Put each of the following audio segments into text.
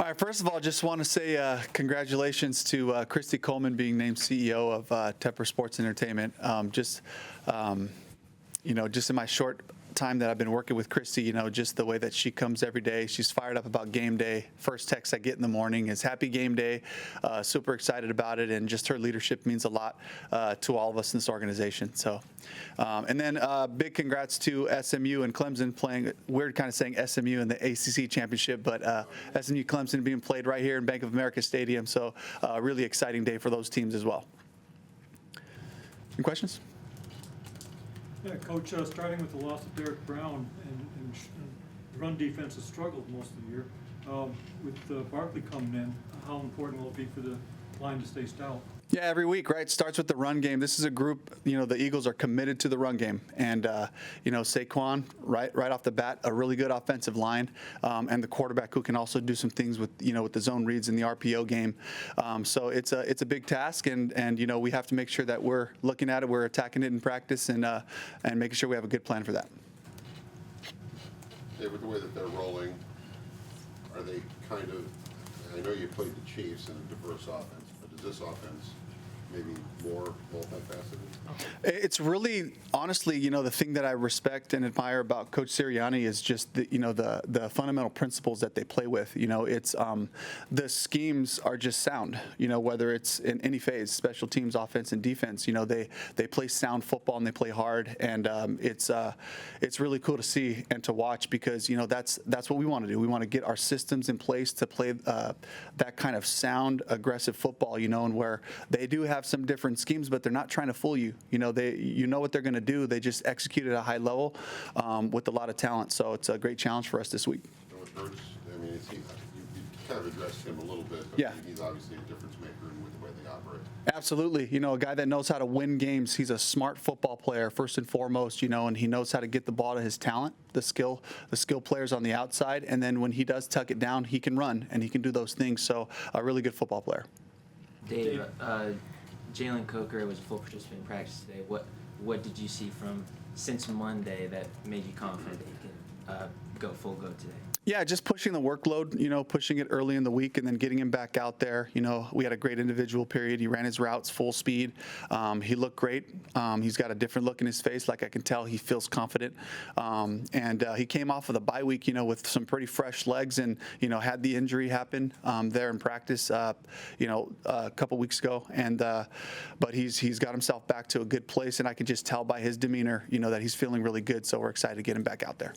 All right, first of all, just want to say congratulations to Christy Coleman being named CEO of Tepper Sports Entertainment. Just in my short time that I've been working with Christy, just the way that she comes every day, she's fired up about game day. First text I get in the morning is happy game day, super excited about it, and just her leadership means a lot to all of us in this organization. So, and then big congrats to SMU and Clemson playing, weird kind of saying SMU in the ACC championship, but SMU Clemson being played right here in Bank of America Stadium. So really exciting day for those teams as well. Any questions? Yeah, Coach, starting with the loss of Derek Brown and run defense has struggled most of the year. With Barkley coming in, how important will it be for the line to stay stout? Yeah, every week, right? Starts with the run game. This is a group, the Eagles are committed to the run game. And, Saquon, right off the bat, a really good offensive line, and the quarterback who can also do some things with the zone reads in the RPO game. So it's a big task, and we have to make sure that we're looking at it, we're attacking it in practice, and making sure we have a good plan for that. Yeah, with the way that they're rolling, are they kind of, I know you played the Chiefs in a diverse offense, but is this offense maybe more multifaceted? It's really, honestly, the thing that I respect and admire about Coach Sirianni is just the fundamental principles that they play with. It's the schemes are just sound. Whether it's in any phase, special teams, offense, and defense. They play sound football and they play hard, and it's really cool to see and to watch because that's what we want to do. We want to get our systems in place to play that kind of sound, aggressive football. And where they do have some different schemes, but they're not trying to fool you. They what they're going to do. They just execute at a high level with a lot of talent. So it's a great challenge for us this week. With Hurts, I mean, you kind of addressed him a little bit, but yeah. He's obviously a difference maker in with the way they operate. Absolutely. A guy that knows how to win games. He's a smart football player, first and foremost, and he knows how to get the ball to his talent, the skill players on the outside. And then when he does tuck it down, he can run and he can do those things. So a really good football player. Dave, Jalen Coker was a full participant in practice today. What did you see from since Monday that made you confident that he can go today? Yeah, just pushing the workload, pushing it early in the week and then getting him back out there. We had a great individual period. He ran his routes full speed. He looked great. He's got a different look in his face. Like I can tell he feels confident. And he came off of the bye week, with some pretty fresh legs and, had the injury happen there in practice, a couple weeks ago. And but he's got himself back to a good place. And I can just tell by his demeanor, that he's feeling really good. So we're excited to get him back out there.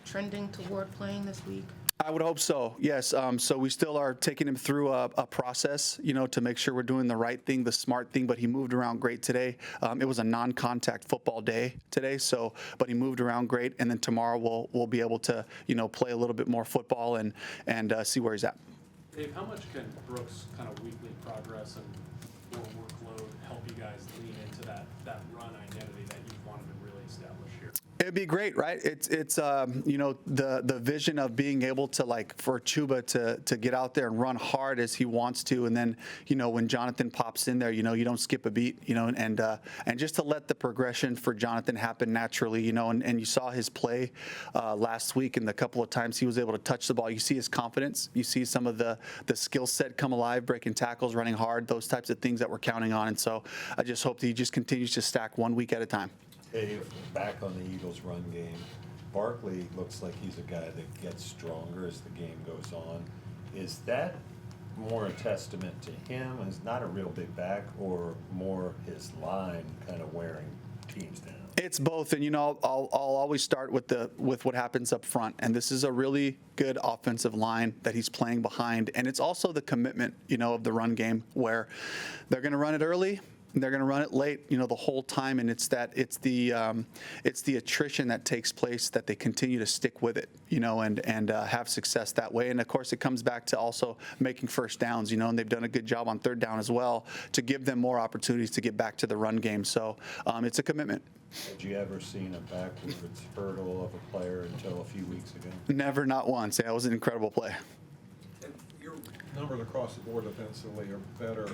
Trending toward playing this week? I would hope so, yes. So we still are taking him through a process, to make sure we're doing the right thing, the smart thing, but he moved around great today. It was a non-contact football day today, but he moved around great, and then tomorrow we'll be able to, play a little bit more football and see where he's at. Dave, how much can Brooks' kind of weekly progress and more workload help you guys lean into that run identity that you've wanted to really establish here? It'd be great, right? It's the vision of being able to, like, for Chuba to get out there and run hard as he wants to, and then when Jonathan pops in there, you don't skip a beat, and just to let the progression for Jonathan happen naturally, and you saw his play last week, and the couple of times he was able to touch the ball, you see his confidence, you see some of the skill set come alive, breaking tackles, running hard, those types of things that we're counting on, and so I just hope that he just continues to stack 1 week at a time. Dave, back on the Eagles' run game, Barkley looks like he's a guy that gets stronger as the game goes on. Is that more a testament to him as not a real big back, or more his line kind of wearing teams down? It's both, and I'll always start with what happens up front, and this is a really good offensive line that he's playing behind, and it's also the commitment, of the run game where they're going to run it early. They're going to run it late, the whole time, and it's the attrition that takes place that they continue to stick with it, and have success that way. And of course, it comes back to also making first downs, and they've done a good job on third down as well to give them more opportunities to get back to the run game. So it's a commitment. Had you ever seen a backwards hurdle of a player until a few weeks ago? Never, not once. Yeah, it was an incredible play. And your numbers across the board defensively are better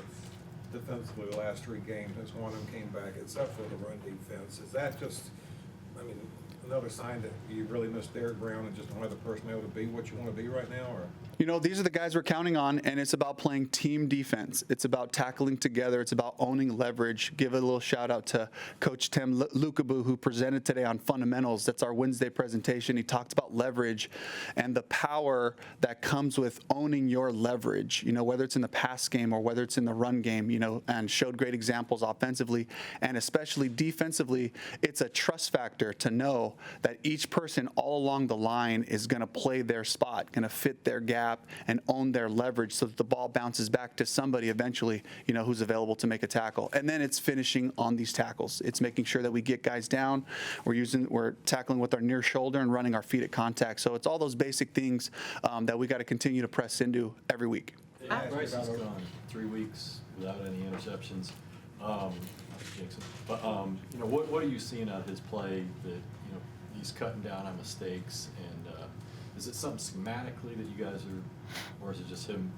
defensively the last 3 games since one of them came back, except for the run defense. Is that just, another sign that you really miss Derek Brown and just don't have the personnel to be what you want to be right now, or? You know, these are the guys we're counting on, and it's about playing team defense. It's about tackling together. It's about owning leverage. Give a little shout out to Coach Tim Lukabu, who presented today on fundamentals. That's our Wednesday presentation. He talked about leverage and the power that comes with owning your leverage, you know, whether it's in the pass game or whether it's in the run game, you know, and showed great examples offensively and especially defensively. It's a trust factor to know that each person all along the line is going to play their spot, going to fit their gap and own their leverage so that the ball bounces back to somebody eventually, you know, who's available to make a tackle. And then it's finishing on these tackles. It's making sure that we get guys down. We're tackling with our near shoulder and running our feet at contact. So it's all those basic things that we got to continue to press into every week. Bryce has gone 3 weeks without any interceptions. Jackson. But you know, what are you seeing out of his play that, you know, he's cutting down on mistakes, and is it something schematically that you guys are, or is it just him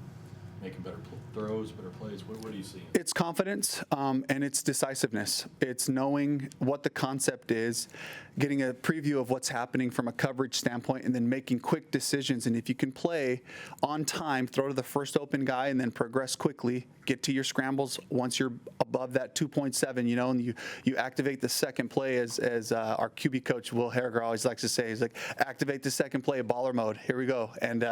making better throws, better plays? What are you seeing? It's confidence and it's decisiveness. It's knowing what the concept is, getting a preview of what's happening from a coverage standpoint, and then making quick decisions. And if you can play on time, throw to the first open guy and then progress quickly, get to your scrambles once you're above that 2.7, you know, and you activate the second play as our QB coach, Will Harriger, always likes to say. He's like, activate the second play, baller mode. Here we go. And,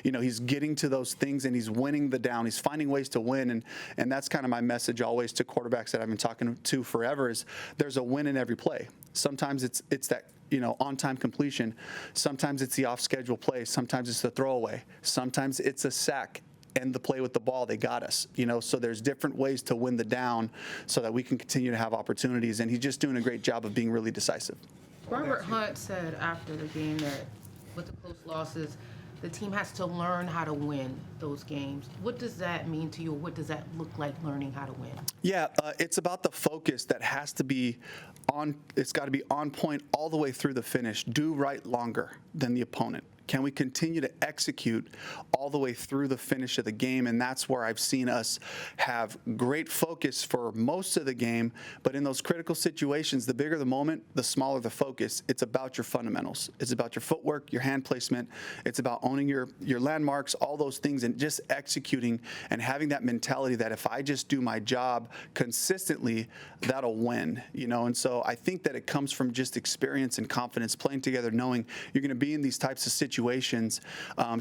you know, he's getting to those things and he's winning the down. He's finding ways to win. And that's kind of my message always to quarterbacks that I've been talking to forever is there's a win in every play. Sometimes it's that, you know, on-time completion. Sometimes it's the off-schedule play. Sometimes it's the throwaway. Sometimes it's a sack. End the play with the ball, they got us, you know, so there's different ways to win the down so that we can continue to have opportunities, and he's just doing a great job of being really decisive. Robert Hunt said after the game that with the close losses, the team has to learn how to win those games. What does that mean to you? What does that look like, learning how to win? Yeah, it's about the focus that has to be on. It's got to be on point all the way through the finish. Do right longer than the opponent. Can we continue to execute all the way through the finish of the game? And that's where I've seen us have great focus for most of the game. But in those critical situations, the bigger the moment, the smaller the focus. It's about your fundamentals. It's about your footwork, your hand placement. It's about owning your landmarks, all those things, and just executing and having that mentality that if I just do my job consistently, that'll win. You know, and so I think that it comes from just experience and confidence, playing together, knowing you're going to be in these types of situations,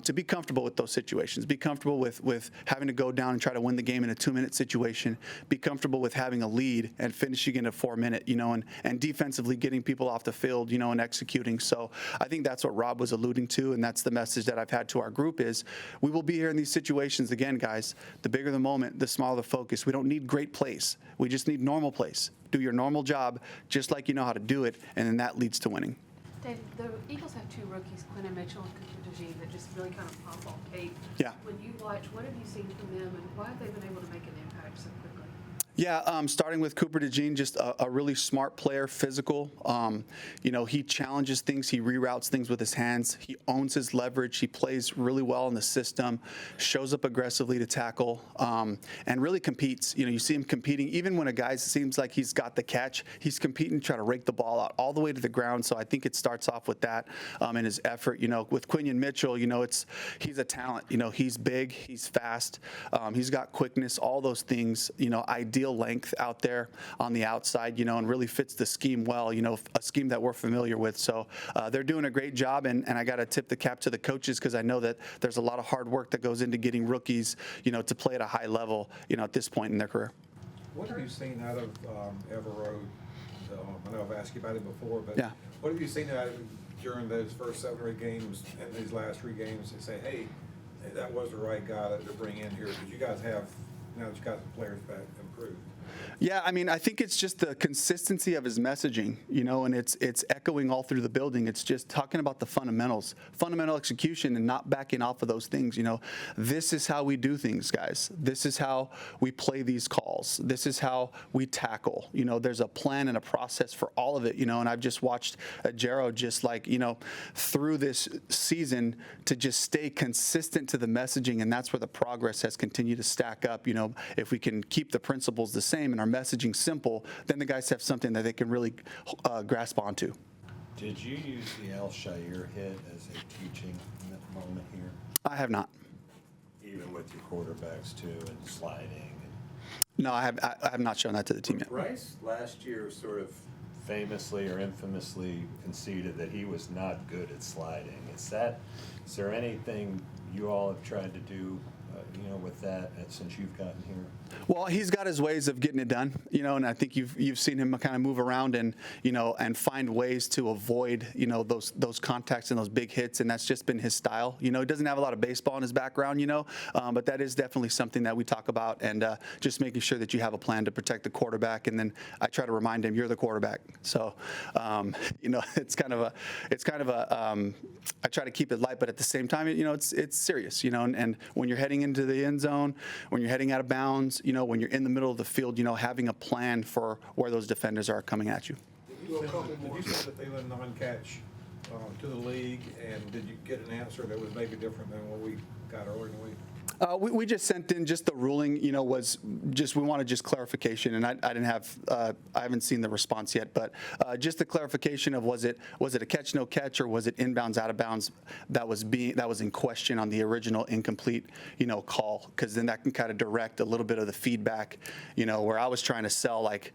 to be comfortable with those situations. Be comfortable with having to go down and try to win the game in a 2-minute situation. Be comfortable with having a lead and finishing in a 4-minute, you know, and defensively getting people off the field, you know, and executing. So I think that's what Rob was alluding to, and that's the message that I've had to our group is we will be here in these situations again, guys. The bigger the moment, the smaller the focus. We don't need great plays. We just need normal plays. Do your normal job just like you know how to do it, and then that leads to winning. Dave, the Eagles have 2 rookies, Quentin Mitchell and Cooper DeJean, that just really kind of pop on tape. Yeah. When you watch, what have you seen from them, and why have they been able to make an impact so quickly? Yeah, starting with Cooper DeJean, just a really smart player, physical. You know, he challenges things. He reroutes things with his hands. He owns his leverage. He plays really well in the system, shows up aggressively to tackle, and really competes. You know, you see him competing. Even when a guy seems like he's got the catch, he's competing to try to rake the ball out all the way to the ground. So I think it starts off with that and his effort. You know, with Quinion Mitchell, you know, he's a talent. You know, he's big, he's fast, he's got quickness, all those things, you know, ideal length out there on the outside, you know, and really fits the scheme well, you know, a scheme that we're familiar with. So they're doing a great job, and I got to tip the cap to the coaches because I know that there's a lot of hard work that goes into getting rookies, you know, to play at a high level, you know, at this point in their career. What have you seen out of Everode? I know I've asked you about it before, but Yeah. what have you seen out of during those first 7 or 8 games and these last 3 games that say, hey, that was the right guy to bring in here? Because you guys have, now that you got the players back, improved. Yeah, I mean, I think it's just the consistency of his messaging, you know, and it's echoing all through the building. It's just talking about the fundamentals, fundamental execution, and not backing off of those things. You know, this is how we do things, guys. This is how we play these calls. This is how we tackle. You know, there's a plan and a process for all of it, you know, and I've just watched Jero just like, you know, through this season to just stay consistent to the messaging, and that's where the progress has continued to stack up. You know, if we can keep the principles the same and our messaging simple, then the guys have something that they can really grasp onto. Did you use the Al Shair hit as a teaching moment here? I have not. Even with your quarterbacks too and sliding? No, I have not shown that to the team yet. Bryce last year sort of famously or infamously conceded that he was not good at sliding. Is there anything you all have tried to do, with that since you've gotten here? Well, he's got his ways of getting it done, and I think you've seen him kind of move around and and find ways to avoid those contacts and those big hits, and that's just been his style. He doesn't have a lot of baseball in his background, but that is definitely something that we talk about, and just making sure that you have a plan to protect the quarterback. And then I try to remind him, you're the quarterback. So it's kind of a I try to keep it light, but at the same time, it's serious, and when you're heading into the end zone, when you're heading out of bounds, when you're in the middle of the field, having a plan for where those defenders are coming at you. Did you send the Thielen non-catch to the league, and did you get an answer that was maybe different than what we got earlier in the week? We just sent in just the ruling, was just, we wanted just clarification, and I didn't have, I haven't seen the response yet, but just the clarification of was it a catch, no catch, or was it inbounds, out of bounds that was in question on the original incomplete, call, because then that can kind of direct a little bit of the feedback, where I was trying to sell, like,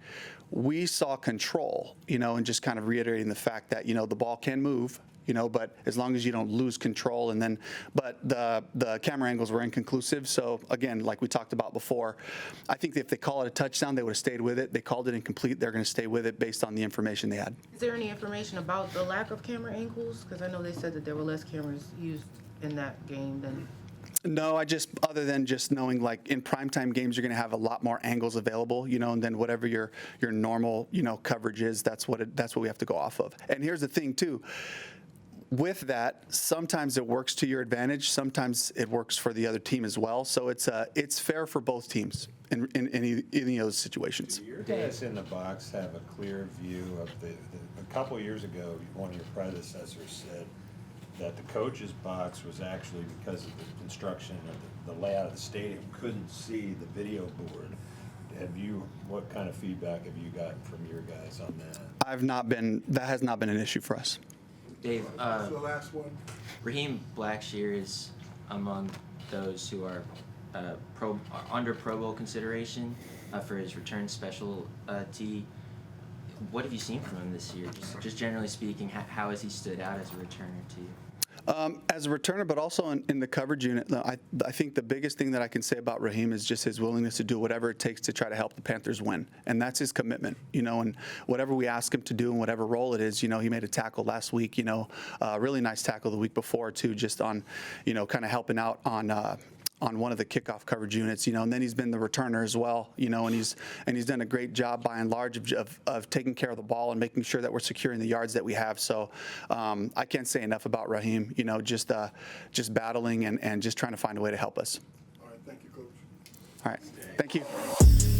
we saw control, and just kind of reiterating the fact that, the ball can move, but as long as you don't lose control, but the camera angles were inconclusive. So again, like we talked about before, I think if they call it a touchdown, they would have stayed with it. They called it incomplete. They're going to stay with it based on the information they had. Is there any information about the lack of camera angles? Because I know they said that there were less cameras used in that game than. No, other than just knowing, like, in primetime games, you're going to have a lot more angles available, and then whatever your normal, coverage is, that's what we have to go off of. And here's the thing too. With that, sometimes it works to your advantage. Sometimes it works for the other team as well. So it's fair for both teams in any of those situations. Do your guys in the box have a clear view of a couple of years ago, one of your predecessors said that the coach's box was actually, because of the construction of the layout of the stadium, couldn't see the video board. What kind of feedback have you gotten from your guys on that? That has not been an issue for us. Dave, The last one. Raheem Blackshear is among those who are under Pro Bowl consideration for his return specialty. What have you seen from him this year? Just generally speaking, how has he stood out as a returner to you? As a returner, but also in the coverage unit, I think the biggest thing that I can say about Raheem is just his willingness to do whatever it takes to try to help the Panthers win. And that's his commitment, and whatever we ask him to do and whatever role it is, he made a tackle last week, a really nice tackle the week before too, just on, kind of helping out on one of the kickoff coverage units, and then he's been the returner as well, and he's done a great job by and large of taking care of the ball and making sure that we're securing the yards that we have. So I can't say enough about Raheem, just battling and just trying to find a way to help us. All right, thank you, Coach. All right, thank you.